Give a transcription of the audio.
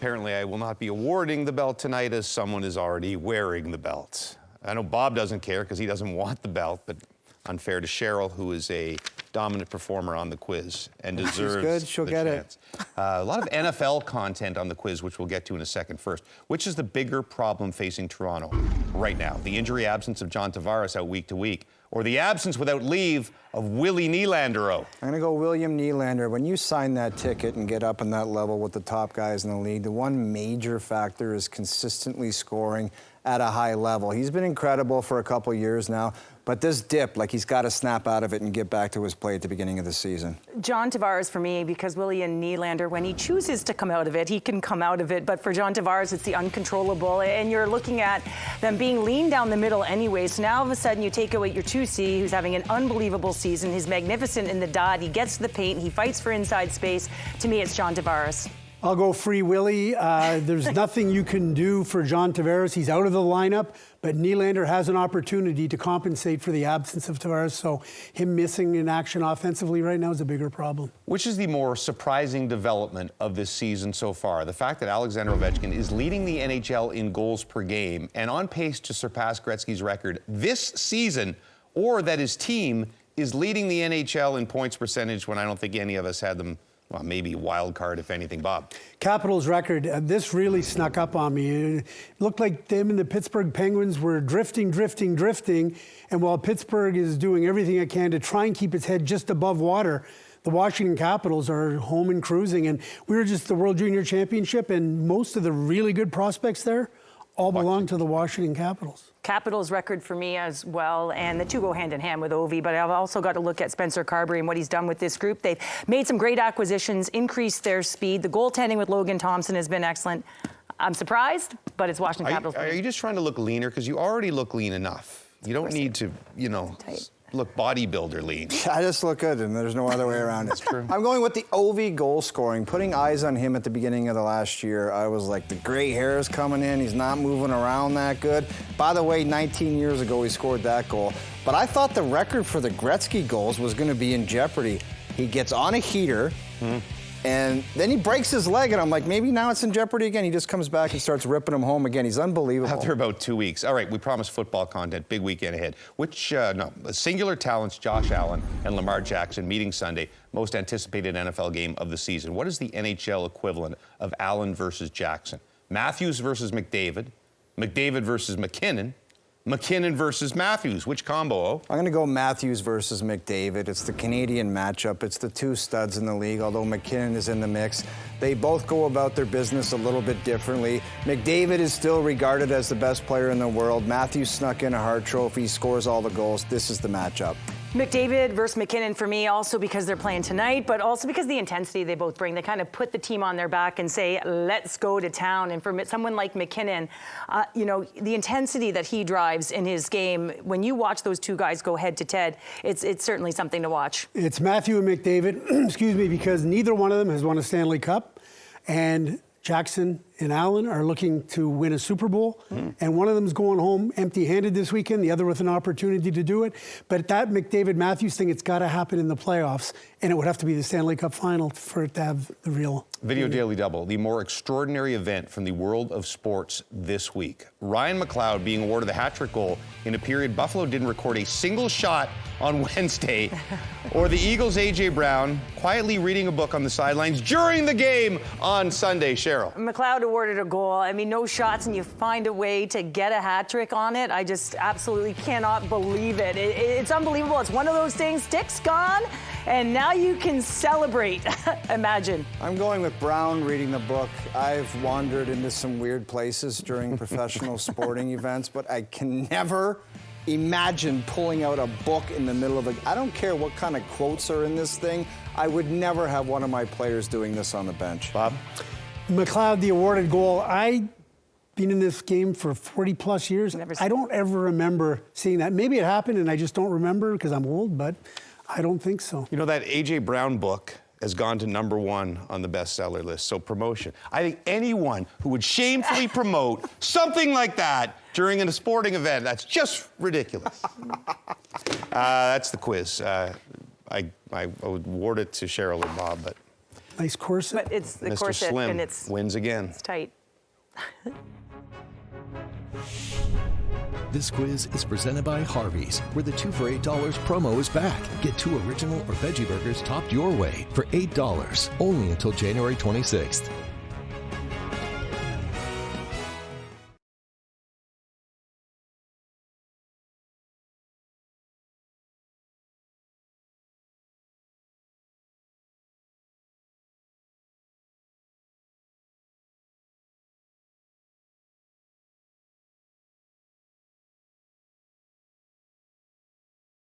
Apparently, I will not be awarding the belt tonight as someone is already wearing the belt. I know Bob doesn't care because he doesn't want the belt, but unfair to Cheryl, who is a dominant performer on the quiz and deserves She's good. She'll get chance. A lot of NFL content on the quiz, which we'll get to in a second. First, which is the bigger problem facing Toronto right now? The injury absence of John Tavares out week to week, or the absence without leave of Willie Nylander? I'm going to go William Nylander. When you sign that ticket and get up in that level with the top guys in the league, the one major factor is consistently scoring at a high level. He's been incredible for a couple years now, but this dip, like he's got to snap out of it and get back to his play at the beginning of the season. John Tavares for me, because William Nylander, when he chooses to come out of it, he can come out of it. But for John Tavares, it's the uncontrollable. And you're looking at them being lean down the middle anyway. So now all of a sudden you take away your 2C, who's having an unbelievable season. He's magnificent in the dot. He gets to the paint. He fights for inside space. To me, it's John Tavares. I'll go Free Willy. There's nothing you can do for John Tavares. He's out of the lineup, but Nylander has an opportunity to compensate for the absence of Tavares, so him missing in action offensively right now is a bigger problem. Which is the more surprising development of this season so far? The fact that Alexander Ovechkin is leading the NHL in goals per game and on pace to surpass Gretzky's record this season, or that his team is leading the NHL in points percentage when I don't think any of us had them. Well, maybe wild card, if anything. Bob. Capitals record, this really snuck up on me. It looked like them and the Pittsburgh Penguins were drifting. And while Pittsburgh is doing everything it can to try and keep its head just above water, the Washington Capitals are home and cruising. And we were just the World Junior Championship, and most of the really good prospects there all belong to the Washington Capitals. Capitals record for me as well, and the two go hand in hand with Ovi, but I've also got to look at Spencer Carberry and what he's done with this group. They've made some great acquisitions, increased their speed. The goaltending with Logan Thompson has been excellent. I'm surprised, but it's Washington Capitals. Are you just trying to look leaner? Because you already look lean enough. You don't need to, look bodybuilder lean. I just look good, and there's no other way around it. That's true. I'm going with the Ovi goal scoring. Putting eyes on him at the beginning of the last year, I was like, the gray hair is coming in. He's not moving around that good. By the way, 19 years ago, he scored that goal. But I thought the record for the Gretzky goals was going to be in jeopardy. He gets on a heater, and then he breaks his leg, and I'm like, maybe now it's in jeopardy again. He just comes back and starts ripping him home again. He's unbelievable. After about 2 weeks. All right, we promised football content. Big weekend ahead. Singular talents, Josh Allen and Lamar Jackson meeting Sunday. Most anticipated NFL game of the season. What is the NHL equivalent of Allen versus Jackson? Matthews versus McDavid. McDavid versus McKinnon. McKinnon versus Matthews. Which combo? I'm going to go Matthews versus McDavid. It's the Canadian matchup. It's the two studs in the league, although McKinnon is in the mix. They both go about their business a little bit differently. McDavid is still regarded as the best player in the world. Matthews snuck in a Hart Trophy, scores all the goals. This is the matchup. McDavid versus McKinnon for me, also because they're playing tonight, but also because the intensity they both bring. They kind of put the team on their back and say, let's go to town. And for someone like McKinnon, the intensity that he drives in his game, when you watch those two guys go head to head, it's certainly something to watch. It's Matthew and McDavid, excuse me, because neither one of them has won a Stanley Cup. And Jackson and Allen are looking to win a Super Bowl, and one of them's going home empty-handed this weekend, the other with an opportunity to do it. But that McDavid-Matthews thing, it's got to happen in the playoffs, and it would have to be the Stanley Cup final for it to have the real. Video Daily Double, the more extraordinary event from the world of sports this week. Ryan McLeod being awarded the hat-trick goal in a period Buffalo didn't record a single shot on Wednesday, or the Eagles' A.J. Brown quietly reading a book on the sidelines during the game on Sunday. Cheryl. McLeod awarded a goal. I mean, no shots, and you find a way to get a hat trick on it. I just absolutely cannot believe it. It's unbelievable. It's one of those things. Stick's gone, and now you can celebrate. Imagine. I'm going with Brown reading the book. I've wandered into some weird places during professional sporting events, but I can never imagine pulling out a book in the middle of a... I don't care what kind of quotes are in this thing. I would never have one of my players doing this on the bench. Bob? McLeod, the awarded goal. I've been in this game for 40-plus years. I don't ever remember seeing that. Maybe it happened and I just don't remember because I'm old, but I don't think so. You know, that A.J. Brown book has gone to #1 on the bestseller list, so promotion. I think anyone who would shamefully promote something like that during a sporting event, that's just ridiculous. That's the quiz. I would award it to Cheryl and Bob, but Nice corset. But it's the Mr. corset Slim and it's wins again. tight. This quiz is presented by Harvey's, where the 2 for $8 promo is back. Get 2 original or veggie burgers topped your way for $8, only until January 26th.